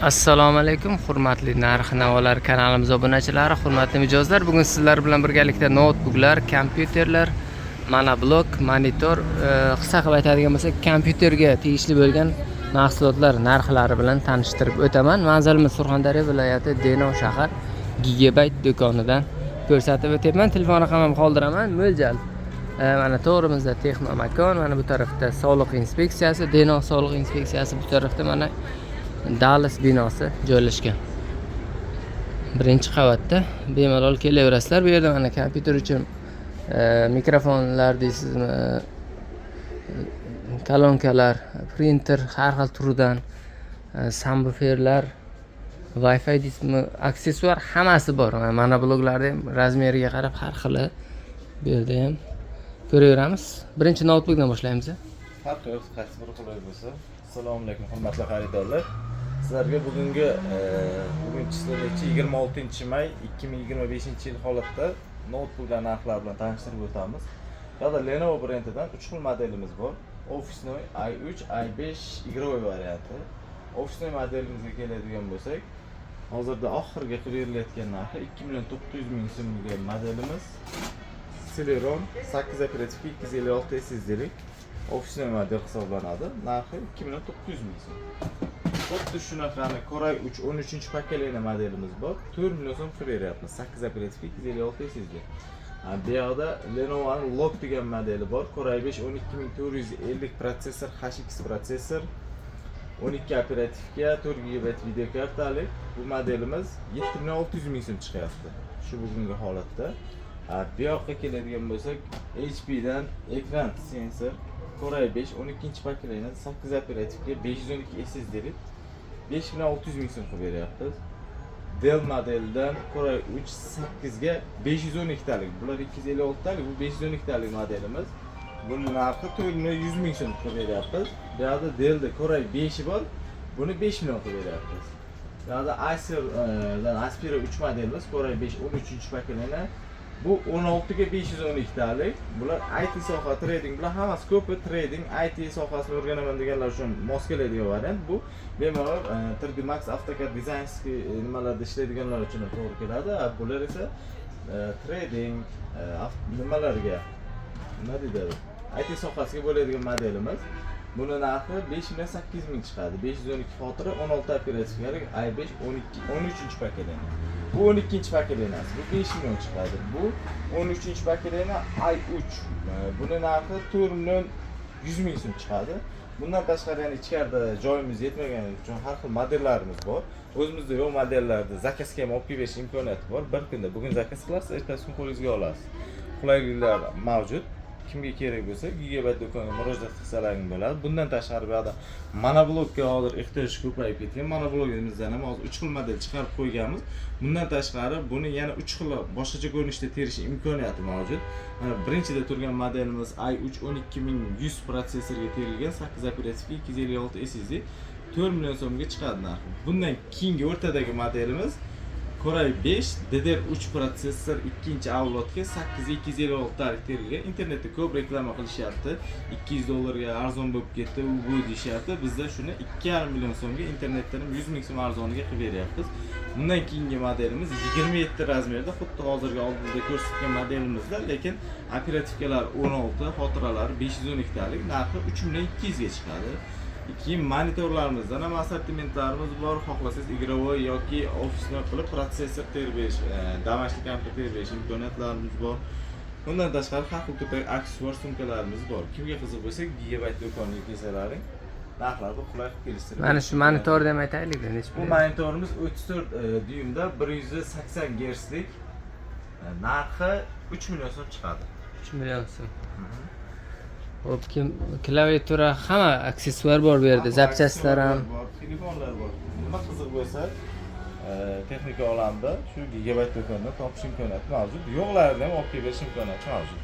Assalomu alaykum, hurmatli narx-navolar kanalimiz obunachilari, hurmatli mijozlar. Bugun sizlar bilan birgalikda notebooklar, kompyuterlar, monoblok, monitor, qisqa qilib aytadigan bo'lsak, kompyuterga tegishli bo'lgan mahsulotlar narxlari bilan tanishtirib o'taman. Manzilimiz Surxondaryo viloyati Denov shahar Gigabyte do'konidan ko'rsatib o'tyapman. Telefon raqamimni qoldiraman. Mo'ljal. Mana to'g'rimizda Texnomakon, mana bu tarafda Soliq inspeksiyasi, Denov soliq inspeksiyasi, bu tarafda mana Dallas binosi joylashgan. Birinchi qavatda bemalol kelaverasizlar. Bu yerda mana kompyuter uchun mikrofonlar deysizmi, kolonkalar, printer har xil turidan, subwooferlar, Wi-Fi deysizmi, aksessuar hammasi bor. Mana bloglarda ham razmeriga qarab har xili bu yerda ham ko'raveramiz. Birinchi notebookdan boshlaymiz. Qaysi bir qulay bo'lsa. Assalomu alaykum hurmatli xaridorlar. Sizlarga bugungi chislanishi 26-may 2025-yil holatda notebooklar narxlari bilan tanishtirib o'tamiz. Burada Lenovo brendidan 3 xil modelimiz bor. Ofisnoy i3, i5 игровой varianti. Ofisnoy modelimizga keladigan bo'lsak, hozirda oxirgi berilayotgan narxi 2.900.000 so'mga modelimiz. Celeron 8 operativ 256 SSD'lik ofisnoy model hisoblanadi. Narxi 2.900.000 so'm. Xuddi shunaqani Core i3 13-pokoleniya modelimiz bor. 4 million so'm qilib beryapmiz. 8 operativ 256 SSD. Bu yoqda Lenovo'ning Log degan modeli bor. Core i5 12450 protsessor, HX protsessor, 12 operativga 4 GB video kartali. Bu modelimiz 7.600.000 so'm chiqyapti. Shu bugungi holatda. Bu yoqqa keladigan bo'lsak, HP'dan ekran sensor Core i5 12-pokoleniya 8 operativga 512 SSD'lik 5.600.000 so'm qilib beryapmiz. Dell modelidan Core i3 8 ga 512 talik. Bular 256 talik, bu 512 talik modelimiz. Buning narxi 4.100.000 so'm qilib beryapmiz. Bu yerda Dell'da Core i5 bor. Buni 5 million qilib beryapmiz. Bu yerda Acer'dan Aspira 3 modelimiz Core i5 13-pokoleniya. Bu 16 ga 512 talik. Bular IT soha trading bilan hammasi ko'pi trading, IT sohasini o'rganaman deganlar uchun mos keladigan variant. Bu bemalol 3D Max, AutoCAD dizaynskiy nimalarda ishlaydiganlar uchun to'g'ri keladi. Bular esa trading nimalarga, nima deydi? IT sohasiga bo'ladigan modelimiz. Buni narxi 5.800.000 chiqadi. 512 xotira, 16 operativlik i5 13-pokoleniya. Bu 12-pokoleniyasi. Bu 5 million chiqadi. Bu 13-pokoleniya i3. Buni narxi 4.100.000 so'm chiqadi. Bundan tashqari yana ichkarida joyimiz yetmagani uchun har xil modellarimiz bor. O'zimizda yo'q modellarda zakazga ham olib berish imkoniyati bor. Bir kunda bugun zakaz qilasiz, ertasi kun qo'lingizga olasiz. Qulayliklar mavjud. Kimga kerak bo'lsa, Gigabyte do'koniga murojaat qilsalaring bo'ladi. Bundan tashqari bu yerda monoblokga hozir ehtiyoj ko'payib ketgan. Monoblogimizdan ham hozir 3 xil model chiqarib qo'yganmiz. Bundan tashqari buni yana 3 xil boshqacha ko'rinishda terish imkoniyati mavjud. Mana birinchida turgan modelimiz i3 12100 protsessorga terilgan 8 operativ 256 SSD 4 million so'mga chiqadi narxi. Bundan keyingi o'rtadagi modelimiz Core i5 DDR3 protsessor 2-avlodga 8256 talik terilgan. Internetda ko'p reklama qilishyapti. $200 arzon bo'lib ketdi, bu deyishyapti. Bizda shuni 2,5 million so'mga internetdan 100.000 so'm arzoniga qilib beryapmiz. Bundan keyingi modelimiz 27 razmerda, xuddi hozirgi oldinda ko'rsatgan modelimizda, lekin operativkalar 16, xotiralar 512 talik, narxi 3.200.000 ga chiqadi. Keyin monitorlarimizdan ham assortimentlarimiz bor. Xohlasangiz игровой yoki ofisni qilib protsessor terib, domashniy kompyuter terib imkoniyatlarimiz bor. Bundan tashqari har xil turdagi aksessuar sumkalarimiz bor. Kimga qiziq bo'lsa, Gigabyte do'koniga kelsalaring, narxlarni qulay qilib kelishtirib. Mana shu monitorni ham aytaylik-da, Bu monitorimiz 34 dyumda 180 Hzlik. Narxi 3 million so'm chiqadi. 3 million so'm. Hop, klaviatura, hamma aksessuar bor bu yerda, zapchastlar ham, telefonlar bor. Nima qiziq bo'lsa, texnika olamida shu Gigabyte do'konidan topish imkoniyati mavjud. Yo'qlarni ham olib kelish imkoniyati mavjud.